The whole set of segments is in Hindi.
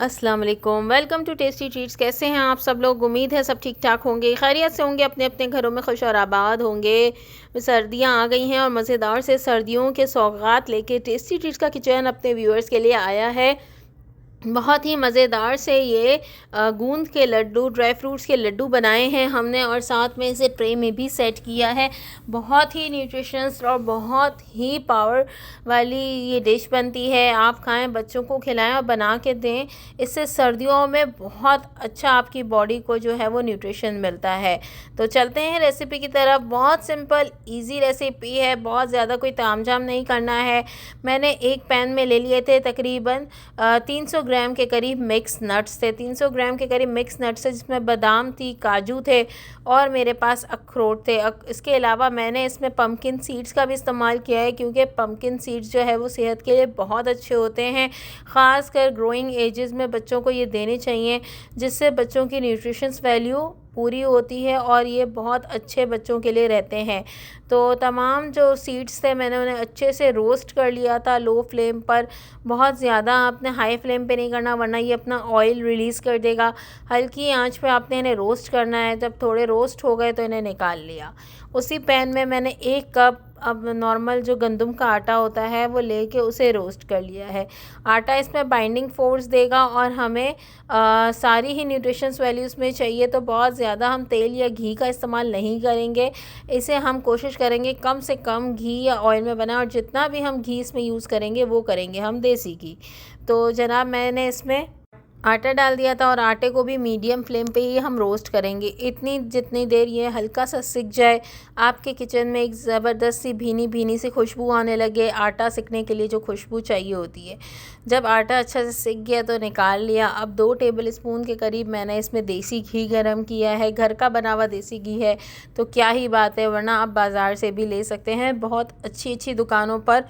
अस्सलाम वालेकुम, वेलकम टू टेस्टी ट्रीट्स। कैसे हैं आप सब लोग? उम्मीद है सब ठीक ठाक होंगे, खैरियत से होंगे, अपने अपने घरों में खुश और आबाद होंगे। सर्दियां आ गई हैं और मज़ेदार से सर्दियों के सौगात लेके टेस्टी ट्रीट्स का किचन अपने व्यूअर्स के लिए आया है। बहुत ही मज़ेदार से ये गूंद के लड्डू, ड्राई फ्रूट्स के लड्डू बनाए हैं हमने और साथ में इसे ट्रे में भी सेट किया है। बहुत ही न्यूट्रिशंस और बहुत ही पावर वाली ये डिश बनती है। आप खाएं, बच्चों को खिलाएं और बना के दें। इससे सर्दियों में बहुत अच्छा आपकी बॉडी को जो है वो न्यूट्रिशन मिलता है। तो चलते हैं रेसिपी की तरफ। बहुत सिंपल ईजी रेसिपी है, बहुत ज़्यादा कोई तामझाम नहीं करना है। मैंने एक पैन में ले लिए थे तकरीबन 300 ग्राम के करीब मिक्स नट्स थे। 300 ग्राम के करीब मिक्स नट्स थे, जिसमें बादाम थी, काजू थे और मेरे पास अखरोट थे। इसके अलावा मैंने इसमें पम्पकिन सीड्स का भी इस्तेमाल किया है, क्योंकि पम्पकिन सीड्स जो है वो सेहत के लिए बहुत अच्छे होते हैं। ख़ासकर ग्रोइंग एजेस में बच्चों को ये देने चाहिए, जिससे बच्चों की न्यूट्रिशंस वैल्यू पूरी होती है और ये बहुत अच्छे बच्चों के लिए रहते हैं। तो तमाम जो सीड्स थे मैंने उन्हें अच्छे से रोस्ट कर लिया था लो फ्लेम पर। बहुत ज़्यादा आपने हाई फ्लेम पे नहीं करना, वरना ये अपना ऑयल रिलीज़ कर देगा। हल्की आंच पे आपने इन्हें रोस्ट करना है। जब थोड़े रोस्ट हो गए तो इन्हें निकाल लिया। उसी पैन में मैंने 1 कप अब नॉर्मल जो गंदम का आटा होता है वो लेके उसे रोस्ट कर लिया है। आटा इसमें बाइंडिंग फोर्स देगा और हमें सारी ही न्यूट्रिशंस वैल्यूज़ में चाहिए, तो बहुत ज़्यादा हम तेल या घी का इस्तेमाल नहीं करेंगे। इसे हम कोशिश करेंगे कम से कम घी या ऑयल में बनाएं, और जितना भी हम घी इसमें यूज़ करेंगे वो करेंगे हम देसी घी। तो जनाब मैंने इसमें आटा डाल दिया था और आटे को भी मीडियम फ्लेम पे ही हम रोस्ट करेंगे, इतनी जितनी देर ये हल्का सा सिक जाए। आपके किचन में एक ज़बरदस्त सी भीनी भीनी सी खुशबू आने लगे, आटा सिकने के लिए जो खुशबू चाहिए होती है। जब आटा अच्छा से सिक गया तो निकाल लिया। अब 2 टेबल स्पून के करीब मैंने इसमें देसी घी गरम किया है। घर का बना हुआ देसी घी है तो क्या ही बात है, वरना आप बाज़ार से भी ले सकते हैं। बहुत अच्छी अच्छी दुकानों पर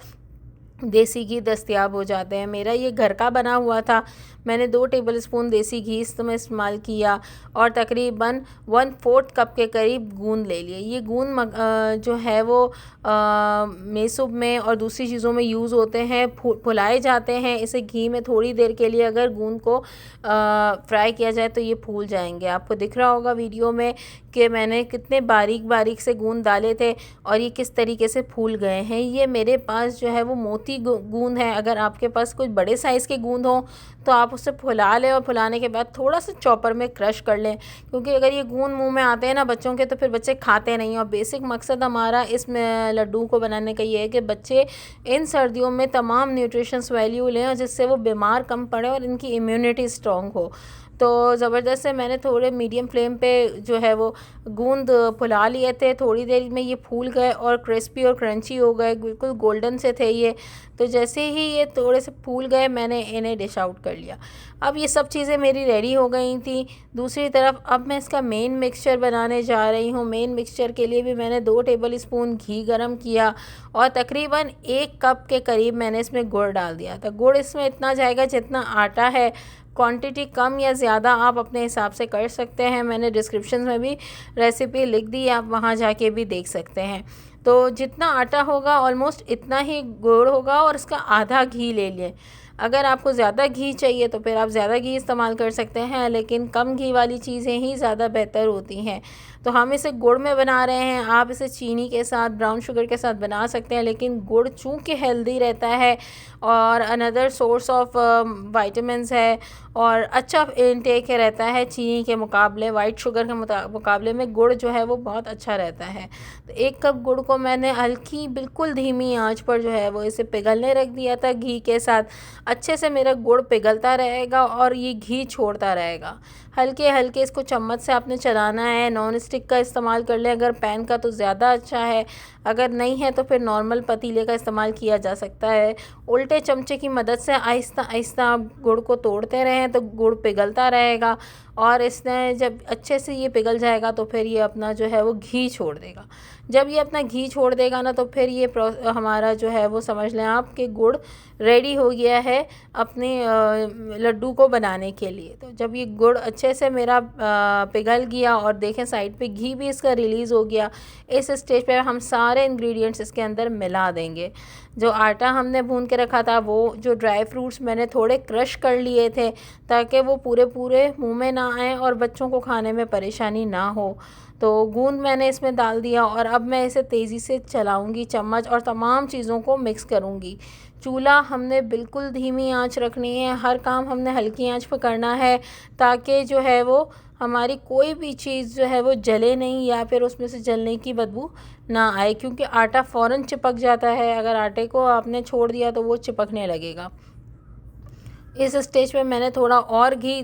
देसी घी दस्तयाब हो जाते हैं। मेरा ये घर का बना हुआ था। मैंने 2 टेबल स्पून देसी घी इसमें इस्तेमाल किया और तकरीबन 1/4 कप के करीब गूंद ले लिए। ये गूंद जो है वो मेसूब में और दूसरी चीज़ों में यूज़ होते हैं, फुलाए जाते हैं। इसे घी में थोड़ी देर के लिए अगर गूंद को फ्राई किया जाए तो ये फूल जाएंगे। आपको दिख रहा होगा वीडियो में कि मैंने कितने बारीक बारीक से गूंद डाले थे और ये किस तरीके से फूल गए हैं। ये मेरे पास जो है वो मोती गूंद है। अगर आपके पास कोई बड़े साइज़ के गूंद हो तो आप उसे फुला लें और फुलाने के बाद थोड़ा सा चॉपर में क्रश कर लें, क्योंकि अगर ये गूंद मुंह में आते हैं ना बच्चों के, तो फिर बच्चे खाते नहीं। और बेसिक मकसद हमारा इस लड्डू को बनाने का ये है कि बच्चे इन सर्दियों में तमाम न्यूट्रिशंस वैल्यू लें और जिससे वो बीमार कम पड़े और इनकी इम्यूनिटी स्ट्रॉन्ग हो। तो ज़बरदस्त से मैंने थोड़े मीडियम फ्लेम पे जो है वो गूंद फुला लिए थे। थोड़ी देर में ये फूल गए और क्रिस्पी और क्रंची हो गए, बिल्कुल गोल्डन से थे ये। तो जैसे ही ये थोड़े से फूल गए मैंने इन्हें डिश आउट कर लिया। अब ये सब चीज़ें मेरी रेडी हो गई थी। दूसरी तरफ अब मैं इसका मेन मिक्सचर बनाने जा रही हूँ। मेन मिक्सचर के लिए भी मैंने 2 टेबल स्पून घी गरम किया और तकरीबन 1 कप के करीब मैंने इसमें गुड़ डाल दिया था। गुड़ इसमें इतना जाएगा जितना आटा है। क्वांटिटी कम या ज़्यादा आप अपने हिसाब से कर सकते हैं। मैंने डिस्क्रिप्शन में भी रेसिपी लिख दी, आप वहाँ जाके भी देख सकते हैं। तो जितना आटा होगा ऑलमोस्ट इतना ही गुड़ होगा और इसका आधा घी ले लें। अगर आपको ज़्यादा घी चाहिए तो फिर आप ज़्यादा घी इस्तेमाल कर सकते हैं, लेकिन कम घी वाली चीज़ें ही ज़्यादा बेहतर होती हैं। तो हम इसे गुड़ में बना रहे हैं। आप इसे चीनी के साथ, ब्राउन शुगर के साथ बना सकते हैं, लेकिन गुड़ चूँकि हेल्दी रहता है और अनदर सोर्स ऑफ वाइटामिन्स है और अच्छा इनटेक रहता है चीनी के मुकाबले, वाइट शुगर के मुकाबले में गुड़ जो है वो बहुत अच्छा रहता है। तो 1 कप गुड़ को मैंने हल्की बिल्कुल धीमी आंच पर जो है वो इसे पिघलने रख दिया था घी के साथ। अच्छे से मेरा गुड़ पिघलता रहेगा और ये घी छोड़ता रहेगा। हल्के हल्के इसको चम्मच से आपने चलाना है। नॉन स्टिक का इस्तेमाल कर लें अगर पैन का तो ज़्यादा अच्छा है, अगर नहीं है तो फिर नॉर्मल पतीले का इस्तेमाल किया जा सकता है। उल्टे चमचे की मदद से आहिस्ता आहिस्ता आप गुड़ को तोड़ते रहें तो गुड़ पिघलता रहेगा और इसने जब अच्छे से ये पिघल जाएगा तो फिर ये अपना जो है वो घी छोड़ देगा। जब ये अपना घी छोड़ देगा ना तो फिर ये हमारा जो है वो समझ लें आप कि गुड़ रेडी हो गया है अपने लड्डू को बनाने के लिए। तो जब ये गुड़ अच्छे से मेरा पिघल गया और देखें साइड पे घी भी इसका रिलीज़ हो गया, इस स्टेज पे हम सारे इंग्रेडिएंट्स इसके अंदर मिला देंगे। जो आटा हमने भून के रखा था, वो जो ड्राई फ्रूट्स मैंने थोड़े क्रश कर लिए थे ताकि वो पूरे पूरे मुंह में ना आए और बच्चों को खाने में परेशानी ना हो, तो गूंद मैंने इसमें डाल दिया और अब मैं इसे तेज़ी से चलाऊंगी चम्मच और तमाम चीज़ों को मिक्स करूंगी। चूल्हा हमने बिल्कुल धीमी आंच रखनी है, हर काम हमने हल्की आंच पर करना है ताकि जो है वो हमारी कोई भी चीज़ जो है वो जले नहीं या फिर उसमें से जलने की बदबू ना आए, क्योंकि आटा फ़ौरन चिपक जाता है। अगर आटे को आपने छोड़ दिया तो वो चिपकने लगेगा। इस स्टेज पे मैंने थोड़ा और घी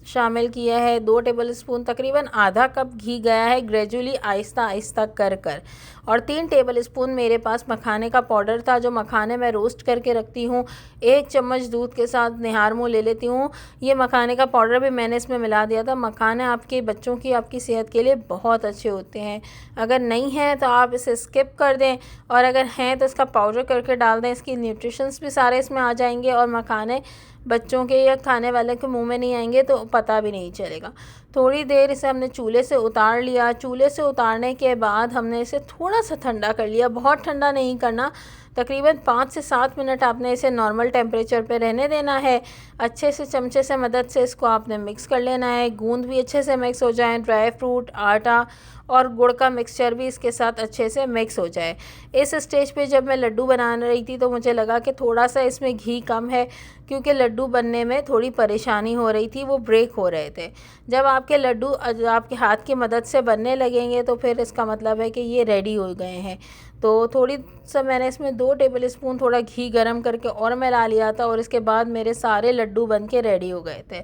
शामिल किया है, 2 टेबल स्पून, तकरीबन आधा कप घी गया है ग्रेजुअली आहिस्ता आहिस्ता कर और 3 टेबल स्पून मेरे पास मखाने का पाउडर था, जो मखाने मैं रोस्ट करके रखती हूँ। 1 चम्मच दूध के साथ निहार मुँह ले लेती हूँ। ये मखाने का पाउडर भी मैंने इसमें मिला दिया था। मखाने आपके बच्चों की आपकी सेहत के लिए बहुत अच्छे होते हैं। अगर नहीं है तो आप इसे स्किप कर दें और अगर हैं तो इसका पाउडर करके डाल दें। इसकी न्यूट्रिशंस भी सारे इसमें आ जाएंगे और मखाने बच्चों के या खाने वाले के मुंह में नहीं आएंगे तो पता भी नहीं चलेगा। थोड़ी देर इसे हमने चूल्हे से उतार लिया। चूल्हे से उतारने के बाद हमने इसे थोड़ा सा ठंडा कर लिया, बहुत ठंडा नहीं करना। तकरीबन 5 से 7 मिनट आपने इसे नॉर्मल टेम्परेचर पे रहने देना है। अच्छे से चमचे से मदद से इसको आपने मिक्स कर लेना है। गूंद भी अच्छे से मिक्स हो जाए, ड्राई फ्रूट, आटा और गुड़ का मिक्सचर भी इसके साथ अच्छे से मिक्स हो जाए। इस स्टेज पे जब मैं लड्डू बना रही थी तो मुझे लगा कि थोड़ा सा इसमें घी कम है, क्योंकि लड्डू बनने में थोड़ी परेशानी हो रही थी, वो ब्रेक हो रहे थे। जब आपके लड्डू आपके हाथ की मदद से बनने लगेंगे तो फिर इसका मतलब है कि ये रेडी हो गए हैं। तो थोड़ी सा मैंने इसमें 2 टेबल स्पून थोड़ा घी गरम करके और मिला लिया था और इसके बाद मेरे सारे लड्डू बन के रेडी हो गए थे।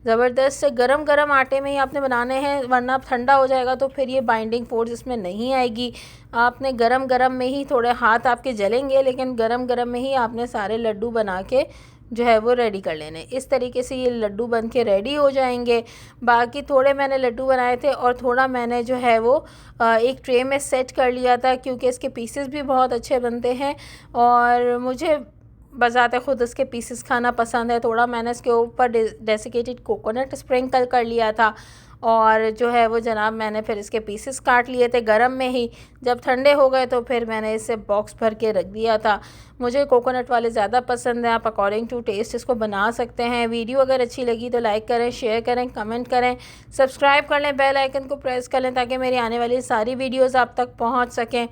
ज़बरदस्त से गरम गरम आटे में ही आपने बनाने हैं, वरना ठंडा हो जाएगा तो फिर ये बाइंडिंग फोर्स इसमें नहीं आएगी। आपने गरम गरम में ही, थोड़े हाथ आपके जलेंगे लेकिन गरम गरम में ही आपने सारे लड्डू बना के जो है वो रेडी कर लेने। इस तरीके से ये लड्डू बन के रेडी हो जाएंगे। बाकी थोड़े मैंने लड्डू बनाए थे और थोड़ा मैंने जो है वो एक ट्रे में सेट कर लिया था, क्योंकि इसके पीसेस भी बहुत अच्छे बनते हैं और मुझे बजाते ख़ुद इसके पीसेस खाना पसंद है। थोड़ा मैंने इसके ऊपर डेसिकेटेड कोकोनट स्प्रिंकल कर लिया था और जो है वो जनाब मैंने फिर इसके पीसेस काट लिए थे गरम में ही। जब ठंडे हो गए तो फिर मैंने इसे बॉक्स भर के रख दिया था। मुझे कोकोनट वाले ज़्यादा पसंद हैं, आप अकॉर्डिंग टू टेस्ट इसको बना सकते हैं। वीडियो अगर अच्छी लगी तो लाइक करें, शेयर करें, कमेंट करें, सब्सक्राइब कर लें, बेल आइकन को प्रेस कर लें ताकि मेरी आने वाली सारी वीडियोज़ आप तक पहुँच सकें।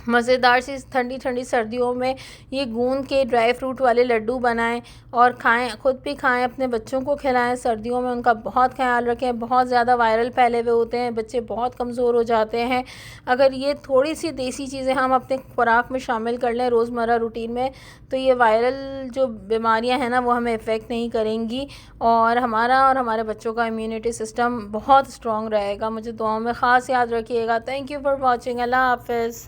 मज़ेदार सी ठंडी ठंडी सर्दियों में ये गूंद के ड्राई फ्रूट वाले लड्डू बनाएं और खाएं, ख़ुद भी खाएं, अपने बच्चों को खिलाएं। सर्दियों में उनका बहुत ख्याल रखें, बहुत ज़्यादा वायरल फैले हुए होते हैं, बच्चे बहुत कमज़ोर हो जाते हैं। अगर ये थोड़ी सी देसी चीज़ें हम अपने खुराक में शामिल कर लें रोज़मर्रा रूटीन में तो ये वायरल जो बीमारियां हैं ना वो हमें इफ़ेक्ट नहीं करेंगी और हमारा और हमारे बच्चों का इम्यूनिटी सिस्टम बहुत स्ट्रॉन्ग रहेगा। मुझे दुआओं में ख़ास याद रखिएगा। Thank you for watching. अल्लाह हाफ़िज़।